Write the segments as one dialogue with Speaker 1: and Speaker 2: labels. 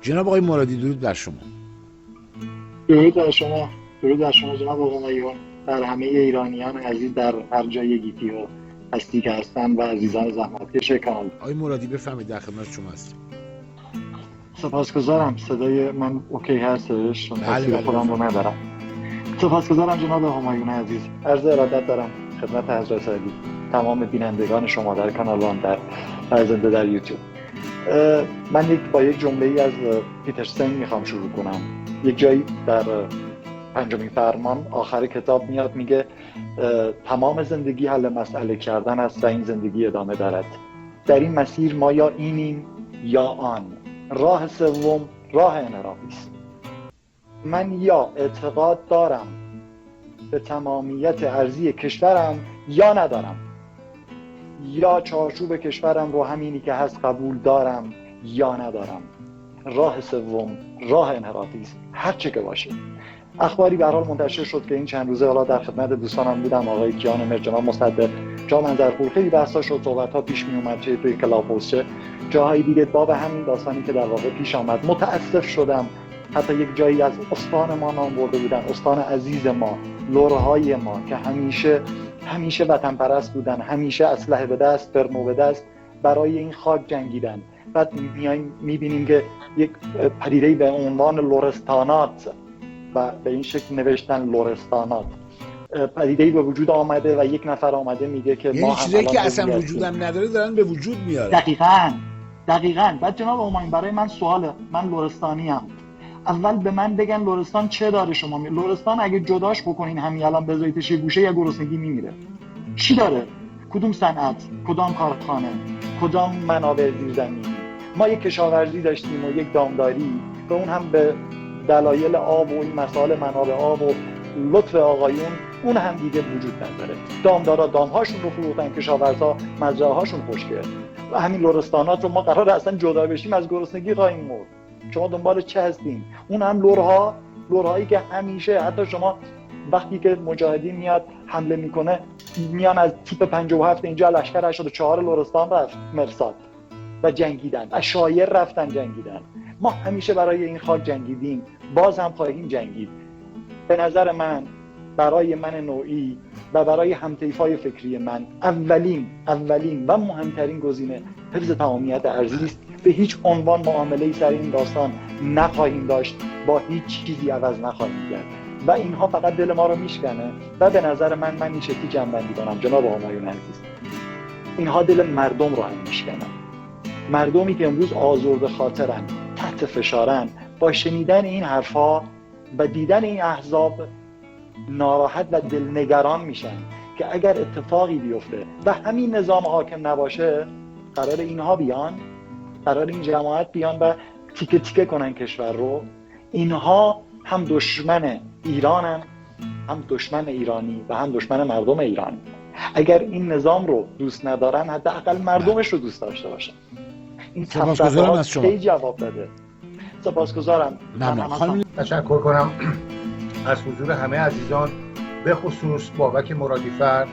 Speaker 1: جناب آقای مرادی درود بر شما.
Speaker 2: درود بر شما، درود بر شما جناب آقایون، بر همه ایرانیان عزیز در هر جای گیتی و هستی که هستن و عزیزان زحمتکش کانال.
Speaker 1: آقای مرادی بفرمایید، در خدمت شما هستیم.
Speaker 2: سپاسگزارم. صدای من اوکی هستش؟ چون
Speaker 1: بله
Speaker 2: تصویر خودم رو ندارم. سپاسگزارم جناب همایون عزیز. عرض ارادت دارم خدمت حضرت علی، تمام بینندگان شما در کانال وان، در فرزنده در یوتیوب. من با یک جمله‌ای از پیترسن میخوام شروع کنم. یک جایی در 5مین فرمان آخر کتاب میاد میگه تمام زندگی حل مسئله کردن است و این زندگی ادامه دارد. در این مسیر ما یا اینیم یا آن. راه سوم راه انحرافی است. من یا اعتقاد دارم به تمامیت ارضی کشورم یا ندارم، یا چارچوب کشورم رو همینی که هست قبول دارم یا ندارم. راه سوم راه انحرافی است، هر چه که باشه. اخباری به هر حال منتشر شد که این چند روزه حالا در خدمت دوستانم بودم، آقای کیان مر، جناب مصدق، جا منظرپور، خیلی بحثا شد، صحبت‌ها پیش می اومد، چه توی کلاب هاوس چه جاهای دیگه، باب همین داستانی که در واقع پیش آمد. متاسف شدم حتی یک جایی از استان ما نام برده بودن، استان عزیز ما، لرهای ما که همیشه وطن پرست بودن، همیشه اسلحه به دست، فرمو به دست برای این خاک جنگیدن. بعد میایم میبینیم که یک پدیده‌ای به عنوان لرستانات و به این شکل نوشتن لرستانات، پدیده‌ای به وجود آمده و یک نفر آمده میگه که ما هم
Speaker 1: چیزایی که اصلا وجودم نداره دارن به وجود میارن.
Speaker 2: دقیقاً. بعد جناب همایون برای من سواله، من لرستانی ام، اول به من بگن لرستان چه داره؟ شما لرستان اگه جداش بکنین همین الان بذاریدش یه گوشه، یا گرسنگی میمیره. چی داره؟ کدوم صنعت، کدام کارخانه، کدام منابع زیرزمینی؟ ما یک کشاورزی داشتیم و یک دامداری و اون هم به دلایل آب و این مسائل منابع آب و لطف آقایون اون هم دیگه وجود نداره. دامدارا دامهاشون رو فروختن، کشاورزا مزرعه هاشون خشکه و همین لرستانات رو ما قراره اصلا جدا بشیم از گرسنگی خواهیم مرد. شما دنبال چه هستین؟ اون هم لرهایی که همیشه، حتی شما وقتی که مجاهدین میاد حمله میکنه، میان از تیپ 57 اینجا لشکر 84 لرستان رفت مرصاد و جنگیدن و شایر رفتن جنگیدن. ما همیشه برای این خاک جنگیدیم، باز هم خواهیم جنگید. به نظر من، برای من نوعی و برای همطیفای فکری من، اولین و مهمترین گزینه حفظ تمامیت ارضی است. به هیچ عنوان معامله‌ای سر این داستان نخواهیم داشت، با هیچ چیزی عوض نخواهیم کرد و اینها فقط دل ما رو میشکنه. و به نظر من این شکلی جنبندی کنم جناب همایون عزیز، اینها دل مردم رو هم میشکنن. مردمی که امروز آزرده خاطرن، تحت فشارن، با شنیدن این حرفا و دیدن این احزاب ناراحت و دلنگران میشن که اگر اتفاقی بیفته و همین نظام حاکم نباشه، قرار اینها بیان، قرار این جماعت بیان و تیکه تیکه کنن کشور رو. اینها هم دشمن ایرانن، هم دشمن ایرانی و هم دشمن مردم ایرانی. اگر این نظام رو دوست ندارن، حداقل مردمش رو دوست داشته باشن. این
Speaker 1: سپاسگزارم از شما.
Speaker 2: کی جواب داده؟ سپاسگزارم.
Speaker 1: ممنون.
Speaker 3: تشکر کنم از حضور همه عزیزان، به خصوص بابک مرادیفر،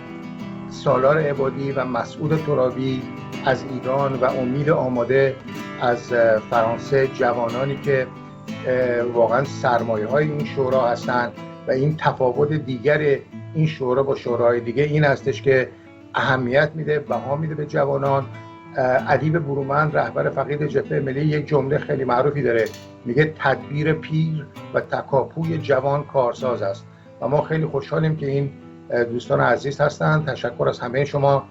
Speaker 3: سالار عبادی و مسعود ترابی از ایران و امید آماده از فرانسه، جوانانی که واقعا سرمایه های این شورا هستند. و این تفاوت دیگر این شورا با شوراهای دیگه این هستش که اهمیت میده، بها میده به جوانان. ادیب برومند، رهبر فقید جبهه ملی، یک جمله خیلی معروفی داره، میگه تدبیر پیر و تکاپوی جوان کارساز است. و ما خیلی خوشحالیم که این دوستان عزیز هستند. تشکر از همه شما.